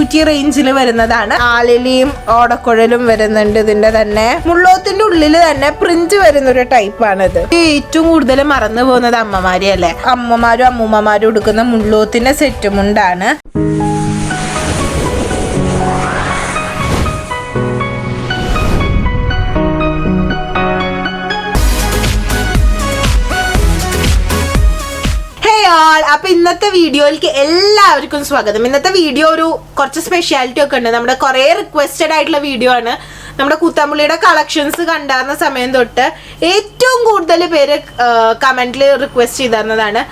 300 റേഞ്ചിൽ വരുന്നതാണ്. ആലിലിയും ഓടക്കുഴലും വരുന്നുണ്ട്. ഇതിന്റെ തന്നെ മുള്ളോത്തിന്റെ ഉള്ളിൽ തന്നെ പ്രിന്റ് വരുന്ന ഒരു ടൈപ്പാണിത്. ഏറ്റവും കൂടുതൽ മറന്നു പോകുന്നത് അമ്മമാരെ അല്ലേ. അമ്മമാരും അമ്മൂമ്മമാരും എടുക്കുന്ന മുള്ളോത്തിന്റെ സെറ്റുമുണ്ടാണ്. അപ്പൊ ഇന്നത്തെ വീഡിയോയിലേക്ക് എല്ലാവർക്കും സ്വാഗതം. ഇന്നത്തെ വീഡിയോ ഒരു കുറച്ച് സ്പെഷ്യാലിറ്റി ഒക്കെ ഉണ്ട്. നമ്മുടെ കുറെ റിക്വസ്റ്റഡ് ആയിട്ടുള്ള വീഡിയോ ആണ്. നമ്മുടെ കൂത്താമ്പുള്ളിയുടെ കളക്ഷൻസ് കണ്ടായിരുന്ന സമയം തൊട്ട് ഏറ്റവും കൂടുതൽ പേര് കമന്റിൽ റിക്വസ്റ്റ് ചെയ്തിരുന്നതാണ്,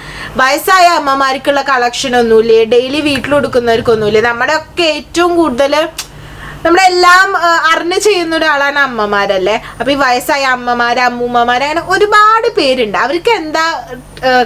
വയസ്സായ അമ്മമാർക്കുള്ള കളക്ഷൻ ഒന്നുമില്ലേ, ഡെയിലി വീട്ടിൽ കൊടുക്കുന്നവർക്കൊന്നുമില്ലേ. നമ്മുടെ ഒക്കെ ഏറ്റവും കൂടുതൽ നമ്മളെല്ലാം അറിഞ്ഞ് ചെയ്യുന്ന ഒരാളാണ് അമ്മമാരല്ലേ. അപ്പൊ ഈ വയസ്സായ അമ്മമാര് അമ്മൂമ്മമാര് അങ്ങനെ ഒരുപാട് പേരുണ്ട്. അവർക്ക് എന്താ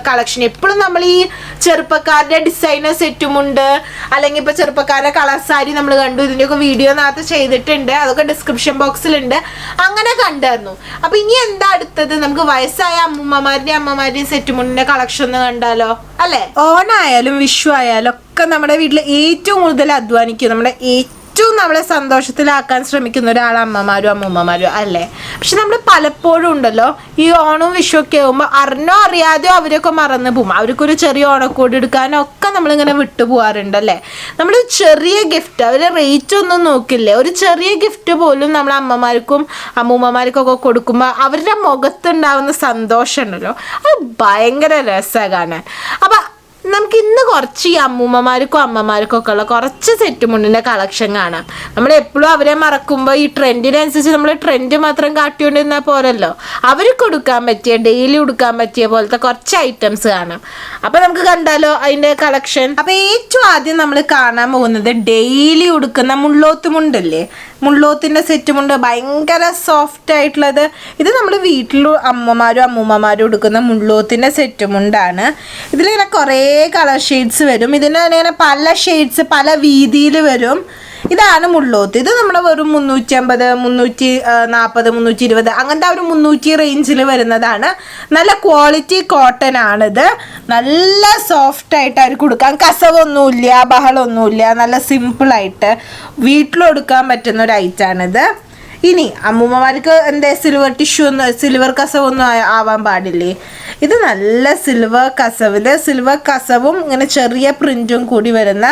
കളക്ഷൻ? എപ്പോഴും നമ്മൾ ഈ ചെറുപ്പക്കാരുടെ ഡിസൈനർ സെറ്റുമുണ്ട്, അല്ലെങ്കിൽ ഇപ്പൊ ചെറുപ്പക്കാരുടെ കളർ സാരി നമ്മൾ കണ്ടു. ഇതിന്റെയൊക്കെ വീഡിയോനകത്ത് ചെയ്തിട്ടുണ്ട്, അതൊക്കെ ഡിസ്ക്രിപ്ഷൻ ബോക്സിലുണ്ട്. അങ്ങനെ കണ്ടായിരുന്നു. അപ്പൊ ഇനി എന്താ അടുത്തത്? നമുക്ക് വയസ്സായ അമ്മൂമ്മമാരുടെയും അമ്മമാരുടെയും സെറ്റുമുണ്ടിന്റെ കളക്ഷൻ ഒന്ന് കണ്ടാലോ അല്ലെ. ഓണായാലും വിഷു ആയാലും ഒക്കെ നമ്മുടെ വീട്ടിൽ ഏറ്റവും കൂടുതൽ അധ്വാനിക്കും, നമ്മുടെ ഏറ്റവും നമ്മളെ സന്തോഷത്തിലാക്കാൻ ശ്രമിക്കുന്ന ഒരാൾ അമ്മമാരും അമ്മൂമ്മമാരും അല്ലേ. പക്ഷെ നമ്മൾ പലപ്പോഴും ഉണ്ടല്ലോ, ഈ ഓണവും വിഷു ഒക്കെ ആകുമ്പോൾ അറിഞ്ഞോ അറിയാതെയോ അവരൊക്കെ മറന്നു പോകും. അവർക്കൊരു ചെറിയ ഓണക്കോടി എടുക്കാനോ ഒക്കെ നമ്മളിങ്ങനെ വിട്ടുപോകാറുണ്ടല്ലേ. നമ്മൾ ചെറിയ ഗിഫ്റ്റ്, അവര് റേറ്റ് ഒന്നും നോക്കില്ലേ, ഒരു ചെറിയ ഗിഫ്റ്റ് പോലും നമ്മൾ അമ്മമാർക്കും അമ്മൂമ്മമാർക്കും ഒക്കെ കൊടുക്കുമ്പോൾ അവരുടെ മുഖത്തുണ്ടാവുന്ന സന്തോഷം ഉണ്ടല്ലോ, അത് ഭയങ്കര രസമാണ് കാണാൻ. അപ്പം നമുക്ക് ഇന്ന് കുറച്ച് ഈ അമ്മൂമ്മമാർക്കും അമ്മമാർക്കും ഒക്കെ ഉള്ള കുറച്ച് സെറ്റ് മുണ്ടിൻ്റെ കളക്ഷൻ കാണാം. നമ്മൾ എപ്പോഴും അവരെ മറക്കുമ്പോൾ ഈ ട്രെൻഡിനനുസരിച്ച് നമ്മൾ ട്രെൻഡ് മാത്രം കാട്ടിക്കൊണ്ടിരുന്നാൽ പോരല്ലോ. അവർക്ക് കൊടുക്കാൻ പറ്റിയ, ഡെയിലി കൊടുക്കാൻ പറ്റിയ പോലത്തെ കുറച്ച് ഐറ്റംസ് കാണാം. അപ്പം നമുക്ക് കണ്ടാലോ അതിൻ്റെ കളക്ഷൻ. അപ്പം ഏറ്റവും ആദ്യം നമ്മൾ കാണാൻ പോകുന്നത് ഡെയിലി ഉടുക്കുന്ന മുള്ളോത്ത് മുണ്ടല്ലേ, മുള്ളോത്തിൻ്റെ സെറ്റുമുണ്ട്. ഭയങ്കര സോഫ്റ്റ് ആയിട്ടുള്ളത്. ഇത് നമ്മൾ വീട്ടിൽ അമ്മമാരും അമ്മൂമ്മമാരും ഉടുക്കുന്ന മുള്ളോത്തിൻ്റെ സെറ്റുമുണ്ടാണ്. ഇതിലിങ്ങനെ കുറേ കളർ ഷെയ്ഡ്സ് വരും. ഇതിന് തന്നെ പല ഷെയ്ഡ്സ് പല വീതിയിൽ വരും. ഇതാണ് മുള്ളോത്ത്. ഇത് നമ്മുടെ വെറും 350, 340, 320 അങ്ങനത്തെ ഒരു 300 റേഞ്ചിൽ വരുന്നതാണ്. നല്ല ക്വാളിറ്റി കോട്ടൺ ആണിത്. നല്ല സോഫ്റ്റ് ആയിട്ട് അവർക്ക് കൊടുക്കാം. കസവൊന്നുമില്ല, ബഹളമൊന്നുമില്ല. നല്ല സിമ്പിളായിട്ട് വീട്ടിലെടുക്കാൻ പറ്റുന്ന ഒരു ഐറ്റാണിത്. ഇനി അമ്മൂമ്മമാർക്ക് എന്താ സിൽവർ ടിഷ്യൂ ഒന്നും സിൽവർ കസവൊന്നും ആവാൻ പാടില്ലേ. ഇത് നല്ല സിൽവർ കസവിൽ സിൽവർ കസവും ഇങ്ങനെ ചെറിയ പ്രിൻറ്റും കൂടി വരുന്ന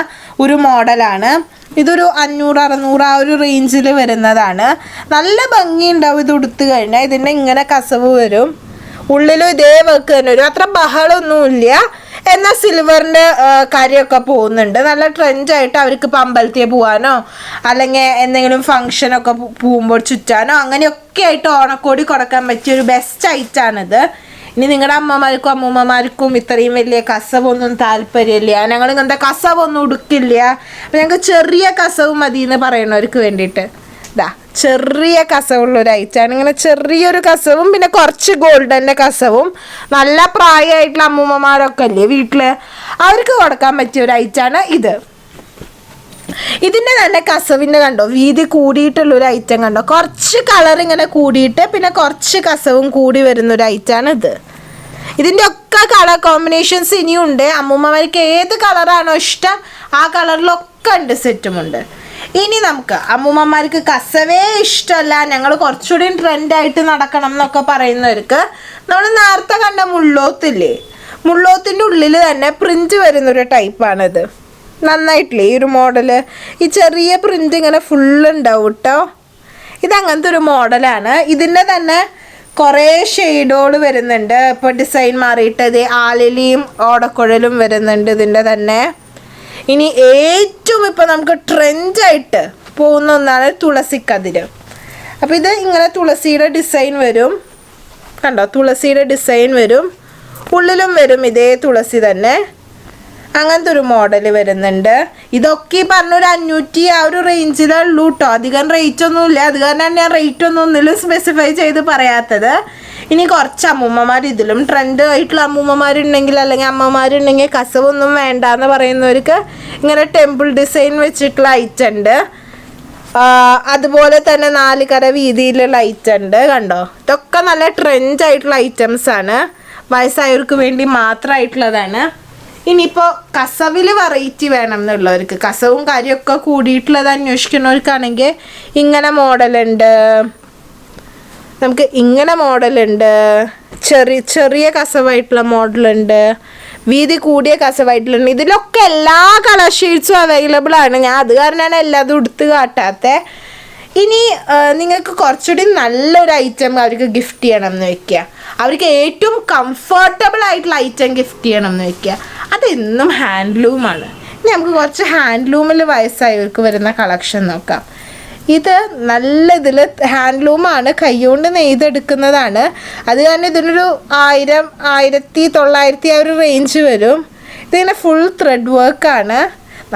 ഒരു മോഡലാണ്. ഇതൊരു 500-600 ആ ഒരു റേഞ്ചിൽ വരുന്നതാണ്. നല്ല ഭംഗിയുണ്ടാവും ഇത് ഉടുത്ത് കഴിഞ്ഞാൽ. ഇതിൻ്റെ ഇങ്ങനെ കസവ് വരും, ഉള്ളിലും ഇതേ വർക്ക് തന്നെ വരും. അത്ര ബഹളമൊന്നുമില്ല. എന്നാൽ സിൽവറിൻ്റെ കാര്യമൊക്കെ പോകുന്നുണ്ട്. നല്ല ട്രെൻഡായിട്ട് അവർക്ക് ഇപ്പോൾ അമ്പലത്തിൽ പോകാനോ അല്ലെങ്കിൽ എന്തെങ്കിലും ഫങ്ഷനൊക്കെ പോകുമ്പോൾ ചുറ്റാനോ അങ്ങനെയൊക്കെ ആയിട്ട് ഓണക്കോടി കൊടുക്കാൻ പറ്റിയ ഒരു ബെസ്റ്റ് ഐറ്റാണിത്. ഇനി നിങ്ങളുടെ അമ്മമാർക്കും അമ്മൂമ്മമാർക്കും ഇത്രയും വലിയ കസവൊന്നും താല്പര്യമില്ല, ഞങ്ങൾ ഇങ്ങനത്തെ കസവൊന്നും ഉടുക്കില്ല, അപ്പം ഞങ്ങൾക്ക് ചെറിയ കസവ് മതി എന്ന് പറയുന്നവർക്ക് വേണ്ടിയിട്ട് ഇതാ ചെറിയ കസവുള്ളൊരു ഐറ്റാണ്. ഇങ്ങനെ ചെറിയൊരു കസവും പിന്നെ കുറച്ച് ഗോൾഡൻ്റെ കസവും. നല്ല പ്രായമായിട്ടുള്ള അമ്മൂമ്മമാരൊക്കെ അല്ലേ വീട്ടിൽ, അവർക്ക് കൊടുക്കാൻ പറ്റിയ ഒരു ഐറ്റാണ് ഇത്. ഇതിൻ്റെ തന്നെ കസവിൻ്റെ കണ്ടോ വീതി കൂടിയിട്ടുള്ളൊരു ഐറ്റം കണ്ടോ, കുറച്ച് കളർ ഇങ്ങനെ കൂടിയിട്ട് പിന്നെ കുറച്ച് കസവും കൂടി വരുന്നൊരു ഐറ്റാണ് ഇത്. ഇതിൻ്റെ ഒക്കെ കളർ കോമ്പിനേഷൻസ് ഇനിയുണ്ട്. അമ്മൂമ്മമാർക്ക് ഏത് കളറാണോ ഇഷ്ടം ആ കളറിലൊക്കെ ഉണ്ട് സെറ്റുമുണ്ട്. ഇനി നമുക്ക് അമ്മൂമ്മമാർക്ക് കസവേ ഇഷ്ടമല്ല, ഞങ്ങൾ കുറച്ചുകൂടി ട്രെൻഡായിട്ട് നടക്കണം എന്നൊക്കെ പറയുന്നവർക്ക് നമ്മൾ നേരത്തെ കണ്ട മുള്ളോത്തില്ലേ, മുള്ളോത്തിൻ്റെ ഉള്ളിൽ തന്നെ പ്രിന്റ് വരുന്നൊരു ടൈപ്പാണിത്. നന്നായിട്ടില്ലേ ഈ ഒരു മോഡല്. ഈ ചെറിയ പ്രിന്റ് ഇങ്ങനെ ഫുള്ള് ഉണ്ടാവും കേട്ടോ. ഇതങ്ങനത്തെ ഒരു മോഡലാണ്. ഇതിൻ്റെ തന്നെ കുറേ ഷെയ്ഡുകൾ വരുന്നുണ്ട്. ഇപ്പോൾ ഡിസൈൻ മാറിയിട്ട് ഇത് ആലിലിയും ഓടക്കുഴലും വരുന്നുണ്ട് ഇതിൻ്റെ തന്നെ. ഇനി ഏറ്റവും ഇപ്പോൾ നമുക്ക് ട്രെൻഡായിട്ട് പോകുന്ന ഒന്നാണ് തുളസിക്കതിര്. അപ്പോൾ ഇത് ഇങ്ങനെ തുളസിയുടെ ഡിസൈൻ വരും കണ്ടോ, തുളസിയുടെ ഡിസൈൻ വരും, ഉള്ളിലും വരും ഇതേ തുളസി തന്നെ. അങ്ങനത്തെ ഒരു മോഡൽ വരുന്നുണ്ട്. ഇതൊക്കെ ഈ പറഞ്ഞൊരു 500 ആ ഒരു റേഞ്ചിലുള്ളൂ കേട്ടോ. അധികം റേറ്റ് ഒന്നുമില്ല. അത് കാരണമാണ് ഞാൻ റേറ്റ് ഒന്നും ഒന്നിലും സ്പെസിഫൈ ചെയ്ത് പറയാത്തത്. ഇനി കുറച്ച് അമ്മൂമ്മമാർ ഇതിലും ട്രെൻഡ് ആയിട്ടുള്ള അമ്മൂമ്മമാരുണ്ടെങ്കിൽ അല്ലെങ്കിൽ അമ്മമാരുണ്ടെങ്കിൽ കസവൊന്നും വേണ്ട എന്ന് പറയുന്നവർക്ക് ഇങ്ങനെ ടെമ്പിൾ ഡിസൈൻ വെച്ചിട്ടുള്ള ഐറ്റം ഉണ്ട്. അതുപോലെ തന്നെ 4 കര വീതിയിലുള്ള ഐറ്റം ഉണ്ട് കണ്ടോ. ഇതൊക്കെ നല്ല ട്രെൻഡ് ആയിട്ടുള്ള ഐറ്റംസ് ആണ്, വയസ്സായവർക്ക് വേണ്ടി മാത്രമായിട്ടുള്ളതാണ്. ഇനിയിപ്പോൾ കസവിൽ വെറൈറ്റി വേണം എന്നുള്ളവർക്ക്, കസവും കാര്യമൊക്കെ കൂടിയിട്ടുള്ളത് അന്വേഷിക്കുന്നവർക്കാണെങ്കിൽ ഇങ്ങനെ മോഡലുണ്ട്, നമുക്ക് ഇങ്ങനെ മോഡലുണ്ട്, ചെറിയ കസവായിട്ടുള്ള മോഡലുണ്ട്, വീതി കൂടിയ കസവായിട്ടുള്ളത്. ഇതിലൊക്കെ എല്ലാ കളർ ഷെയ്ഡ്സും അവൈലബിൾ ആണ്. ഞാൻ അത് കാരണമാണ് എല്ലാതും എടുത്ത് കാട്ടാത്തത്. ഇനി നിങ്ങൾക്ക് കുറച്ചുകൂടി നല്ലൊരു ഐറ്റം അവർക്ക് ഗിഫ്റ്റ് ചെയ്യണം എന്ന് വെക്കുക, അവർക്ക് ഏറ്റവും കംഫർട്ടബിൾ ആയിട്ടുള്ള ഐറ്റം ഗിഫ്റ്റ് ചെയ്യണം എന്ന് വെക്കുക, അതെന്നും ഹാൻഡ്ലൂമാണ്. ഇനി നമുക്ക് കുറച്ച് ഹാൻഡ്ലൂമിൽ വയസ്സായവർക്ക് വരുന്ന കളക്ഷൻ നോക്കാം. ഇത് നല്ല ഇതിൽ ഹാൻഡ്ലൂമാണ്, കൈകൊണ്ട് നെയ്തെടുക്കുന്നതാണ്. അത് കാരണം ഇതിനൊരു 1000, 1900 ആ ഒരു റേഞ്ച് വരും. ഇതിങ്ങനെ ഫുൾ ത്രെഡ് വർക്കാണ്,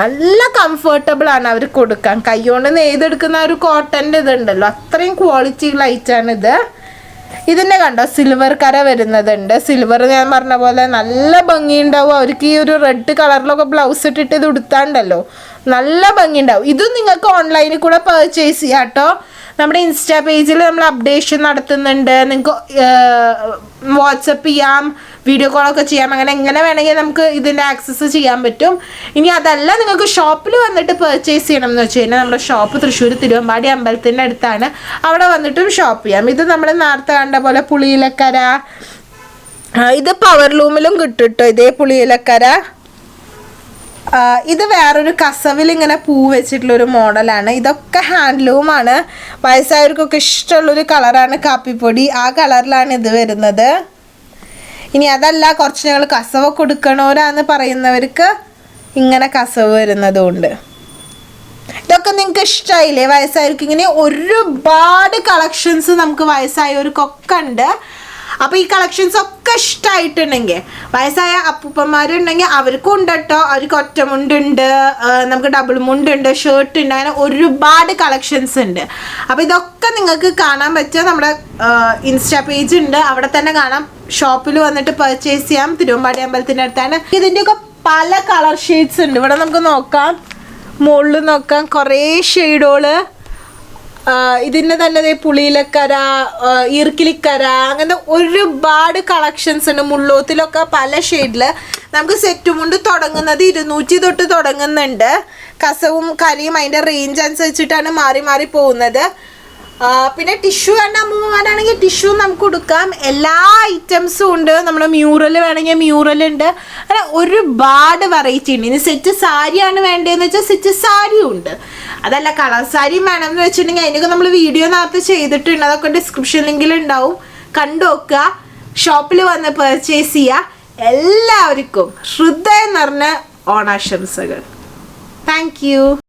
നല്ല കംഫർട്ടബിൾ ആണ് അവർ കൊടുക്കാൻ. കൈകൊണ്ട് നെയ്തെടുക്കുന്ന ഒരു കോട്ടൻ്റെ ഇതുണ്ടല്ലോ, അത്രയും ക്വാളിറ്റി ഉള്ള ഐറ്റാണ് ഇത്. ഇതിൻ്റെ കണ്ടോ സിൽവർ കര വരുന്നതുണ്ട്. സിൽവർ ഞാൻ പറഞ്ഞ പോലെ നല്ല ഭംഗിയുണ്ടാവും അവർക്ക്. ഈ ഒരു റെഡ് കളറിലൊക്കെ ബ്ലൗസ് ഇട്ടിട്ട് ഇത് ഉടുത്താണ്ടല്ലോ നല്ല ഭംഗിയുണ്ടാവും. ഇതും നിങ്ങൾക്ക് ഓൺലൈനിൽ കൂടെ പർച്ചേസ് ചെയ്യാം കേട്ടോ. നമ്മുടെ ഇൻസ്റ്റാ പേജിൽ നമ്മൾ അപ്ഡേഷൻ നടത്തുന്നുണ്ട്. നിങ്ങൾക്ക് വാട്സപ്പ് ചെയ്യാം, വീഡിയോ കോളൊക്കെ ചെയ്യാം, അങ്ങനെ എങ്ങനെ വേണമെങ്കിൽ നമുക്ക് ഇതിൻ്റെ ആക്സസ് ചെയ്യാൻ പറ്റും. ഇനി അതല്ല നിങ്ങൾക്ക് ഷോപ്പിൽ വന്നിട്ട് പർച്ചേസ് ചെയ്യണം എന്ന് വെച്ച് കഴിഞ്ഞാൽ നമ്മുടെ ഷോപ്പ് തൃശ്ശൂർ തിരുവമ്പാടി അമ്പലത്തിൻ്റെ അടുത്താണ്, അവിടെ വന്നിട്ടും ഷോപ്പ് ചെയ്യാം. ഇത് നമ്മൾ നേരത്തെ കണ്ട പോലെ പുളിയിലക്കര, ഇത് പവർ ലൂമിലും കിട്ടും കേട്ടോ, ഇതേ പുളിയിലക്കര. ഇത് വേറൊരു കസവിൽ ഇങ്ങനെ പൂ വെച്ചിട്ടുള്ളൊരു മോഡലാണ്. ഇതൊക്കെ ഹാൻഡ്ലൂമാണ്. വയസ്സായവർക്കൊക്കെ ഇഷ്ടമുള്ളൊരു കളറാണ് കാപ്പിപ്പൊടി, ആ കളറിലാണ് ഇത് വരുന്നത്. ഇനി അതല്ല കുറച്ച് ഞങ്ങൾ കസവ് കൊടുക്കണവരാന്ന് പറയുന്നവർക്ക് ഇങ്ങനെ കസവ് വരുന്നതുകൊണ്ട്. ഇതൊക്കെ നിങ്ങൾക്ക് ഇഷ്ടമായില്ലേ വയസ്സായവർക്ക്? ഇങ്ങനെ ഒരുപാട് കളക്ഷൻസ് നമുക്ക് വയസ്സായവർക്കൊക്കെ ഉണ്ട്. അപ്പോൾ ഈ കളക്ഷൻസ് ഒക്കെ ഇഷ്ടമായിട്ടുണ്ടെങ്കിൽ, വയസ്സായ അപ്പൂപ്പന്മാരുണ്ടെങ്കിൽ അവർക്കും ഉണ്ട് കേട്ടോ. അവർക്ക് ഒറ്റമുണ്ടുണ്ട്, നമുക്ക് ഡബിൾ മുണ്ടുണ്ട്, ഷർട്ട് ഉണ്ട്, അങ്ങനെ ഒരുപാട് കളക്ഷൻസ് ഉണ്ട്. അപ്പോൾ ഇതൊക്കെ നിങ്ങൾക്ക് കാണാൻ പറ്റുക നമ്മുടെ ഇൻസ്റ്റാ പേജ് ഉണ്ട്, അവിടെ തന്നെ കാണാം. ഷോപ്പിൽ വന്നിട്ട് പർച്ചേസ് ചെയ്യാം, തിരുവമ്പാടി അമ്പലത്തിൻ്റെ അടുത്താണ്. ഇതിൻ്റെയൊക്കെ പല കളർ ഷെയ്ഡ്സ് ഉണ്ട്. ഇവിടെ നമുക്ക് നോക്കാം, മുകളിൽ നോക്കാം, കുറേ ഷെയ്ഡുകൾ. ഇതിൻ്റെ തന്നെ പുളിയിലക്കര, ഈർക്കിലിക്കര, അങ്ങനത്തെ ഒരുപാട് കളക്ഷൻസ് ഉണ്ട്. മുള്ളൂത്തിലൊക്കെ പല ഷെയ്ഡിൽ നമുക്ക് സെറ്റ് മുണ്ട് തുടങ്ങുന്നത് 200 തൊട്ട് തുടങ്ങുന്നുണ്ട്. കസവും കരിയും അതിൻ്റെ റേഞ്ച് അനുസരിച്ചിട്ടാണ് മാറി മാറി പോകുന്നത്. പിന്നെ ടിഷ്യൂ വേണ്ട അമ്മമാരാണെങ്കിൽ ടിഷ്യൂ നമുക്ക് കൊടുക്കാം. എല്ലാ ഐറ്റംസും ഉണ്ട്. നമ്മൾ മ്യൂറൽ വേണമെങ്കിൽ മ്യൂറൽ ഉണ്ട്. അങ്ങനെ ഒരുപാട് വെറൈറ്റി ഉണ്ട്. ഇനി സെറ്റ് സാരിയാണ് വേണ്ടതെന്ന് വെച്ചാൽ സെറ്റ് സാരിയും ഉണ്ട്. അതല്ല കളർ സാരിയും വേണമെന്ന് വെച്ചിട്ടുണ്ടെങ്കിൽ അതിനൊക്കെ നമ്മൾ വീഡിയോ നേരത്തെ ചെയ്തിട്ടുണ്ട്, അതൊക്കെ ഡിസ്ക്രിപ്ഷൻ ലിങ്കിൽ ഉണ്ടാവും, കണ്ടു നോക്കുക. ഷോപ്പിൽ വന്ന് പർച്ചേസ് ചെയ്യുക. എല്ലാവർക്കും ഹൃദയം നിറഞ്ഞ ഓണാശംസകൾ. Thank you.